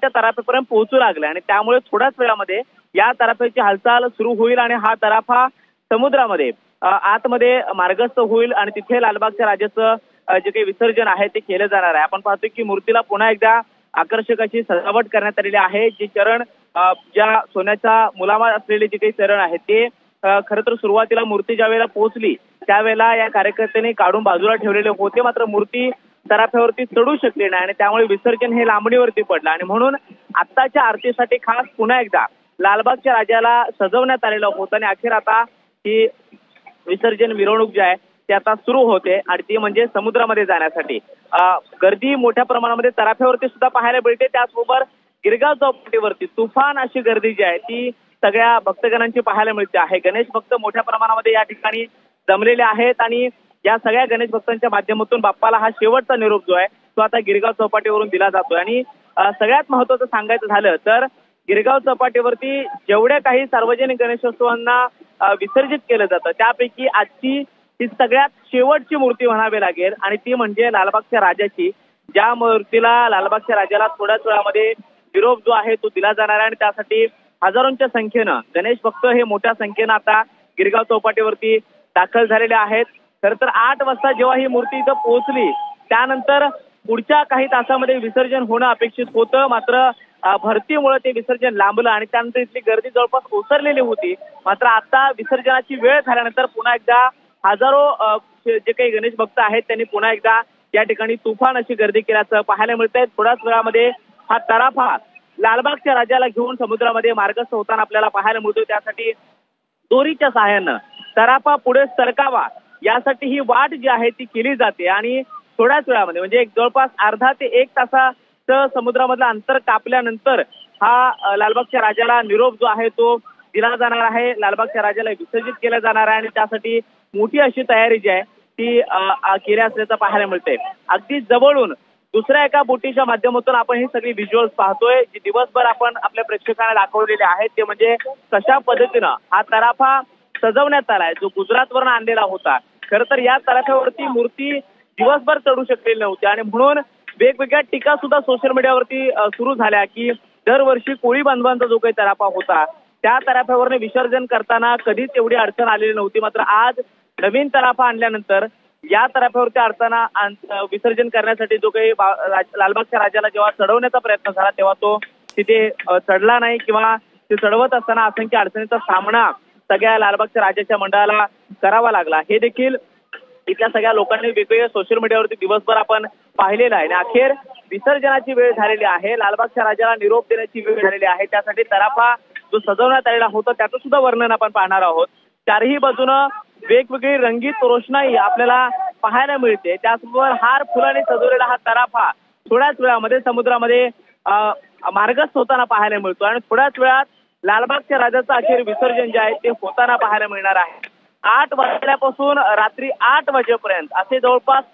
लालबागच्या तराफ्यापर्यंत पोहोचू लागले आणि त्यामुळे थोड्याच वेळामध्ये या तराफ्याची हालचाल सुरू होईल आणि हा तराफा समुद्रामध्ये आतमध्ये मार्गस्थ होईल आणि तिथे लालबागच्या राजाचं जे काही विसर्जन आहे ते केलं जाणार आहे। आपण पाहतोय की मूर्तीला पुन्हा एकदा आकर्षक अशी सजावट करण्यात आलेली आहे। जे चरण ज्या सोन्याचा मुलामा असलेले जे काही चरण आहेत ते खरं तर सुरुवातीला मूर्ती ज्या वेळेला पोहोचली त्यावेळेला या कार्यकर्त्यांनी काढून बाजूला ठेवलेले होते, मात्र मूर्ती तराफ्यावरती चढू शकली नाही आणि त्यामुळे विसर्जन हे लांबणीवरती पडलं आणि म्हणून आत्ताच्या आरतीसाठी खास पुन्हा एकदा लालबागच्या राजाला सजवण्यात आलेलं होतं आणि अखेर आता ही विसर्जन मिरवणूक जी आहे ती आता सुरू होते आणि ती म्हणजे समुद्रामध्ये जाण्यासाठी गर्दी मोठ्या प्रमाणामध्ये तराफ्यावरती सुद्धा पाहायला मिळते। त्याचबरोबर गिरगाव चौपाटीवरती तुफान अशी गर्दी जी आहे ती सगळ्या भक्तगणांची पाहायला मिळते आहे। गणेश भक्त मोठ्या प्रमाणामध्ये या ठिकाणी जमलेले आहेत आणि या सगळ्या गणेश भक्तांच्या माध्यमातून बाप्पाला हा शेवटचा निरोप जो आहे तो आता गिरगाव चौपाटीवरून दिला जातोय आणि सगळ्यात महत्त्वाचं सांगायचं झालं तर गिरगाव चौपाटीवरती जेवढ्या काही सार्वजनिक गणेशोत्सवांना विसर्जित केलं जातं त्यापैकी आजची ही सगळ्यात शेवटची मूर्ती म्हणावी लागेल आणि ती म्हणजे लालबागच्या राजाची, ज्या मूर्तीला लालबागच्या राजाला थोड्याच वेळामध्ये निरोप जो आहे तो दिला जाणार आहे आणि त्यासाठी हजारोंच्या संख्येनं गणेश भक्त हे मोठ्या संख्येनं आता गिरगाव चौपाटीवरती दाखल झालेले आहेत। खरं तर 8 वाजता जेव्हा ही मूर्ती इथं पोहोचली त्यानंतर पुढच्या काही तासामध्ये विसर्जन होणं अपेक्षित होतं, मात्र भरतीमुळे ते विसर्जन लांबलं आणि त्यानंतर इथली गर्दी जवळपास ओसरलेली होती। मात्र आता विसर्जनाची वेळ झाल्यानंतर पुन्हा एकदा हजारो जे काही गणेश भक्त आहेत त्यांनी पुन्हा एकदा या ठिकाणी तुफान अशी गर्दी केल्याचं पाहायला मिळतंय। थोड्याच वेळामध्ये हा तराफा लालबागच्या राजाला घेऊन समुद्रामध्ये मार्गस्थ होताना आपल्याला पाहायला मिळतो। त्यासाठी दोरीच्या सहाय्यानं तराफा पुढे सरकावा यासाठी ही वाट जी आहे ती केली जाते आणि थोड्याच वेळामध्ये म्हणजे एक जवळपास अर्धा ते 1 तासाचं समुद्रामधलं अंतर कापल्यानंतर हा लालबागच्या राजाला निरोप जो आहे तो दिला जाणार आहे। लालबागच्या राजाला विसर्जित केलं जाणार आहे आणि त्यासाठी मोठी अशी तयारी जी आहे ती केली असल्याचं पाहायला मिळते। अगदी जवळून दुसऱ्या एका बोटीच्या माध्यमातून आपण ही सगळी व्हिज्युअल्स पाहतोय जी दिवसभर आपण आपल्या प्रेक्षकांना दाखवलेले आहेत ते म्हणजे कशा पद्धतीनं हा तराफा सजवण्यात आलाय जो गुजरातवरून आणलेला होता। खरं तर या तराफ्यावरती मूर्ती दिवसभर चढू शकलेली नव्हती आणि म्हणून वेगवेगळ्या टीका सुद्धा सोशल मीडियावरती सुरू झाल्या की दरवर्षी कोळी बांधवांचा जो काही तराफा होता त्या तराफ्यावरने विसर्जन करताना कधीच एवढी अडचण आलेली नव्हती, मात्र आज नवीन तराफा आणल्यानंतर या तराफ्यावरती अडताना विसर्जन करण्यासाठी जो काही लालबागच्या राजाला जेव्हा चढवण्याचा प्रयत्न झाला तेव्हा तो तिथे चढला नाही किंवा ते चढवत असताना असंख्य अडचणीचा सामना सगळ्या लालबागच्या राजाच्या मंडळाला करावा लागला। हे देखील इथल्या सगळ्या लोकांनी वेगवेगळ्या सोशल मीडियावरती दिवसभर आपण पाहिलेलं आहे आणि अखेर विसर्जनाची वेळ झालेली आहे, लालबागच्या राजाला निरोप देण्याची वेळ झालेली आहे। त्यासाठी तराफा जो सजवण्यात आलेला होता त्याचं सुद्धा वर्णन आपण पाहणार आहोत। चारही बाजूनं वेगवेगळी रंगीत रोषणाई आपल्याला पाहायला मिळते, त्याचबरोबर हार फुलाने सजवलेला हा तराफा थोड्याच वेळामध्ये समुद्रामध्ये मार्गस्थ होताना पाहायला मिळतो आणि थोड्याच वेळात लालबागच्या राजाचं अखेर विसर्जन जे आहे ते होताना पाहायला मिळणार आहे। 8 वाजल्यापासून रात्री 8 वाजेपर्यंत असे जवळपास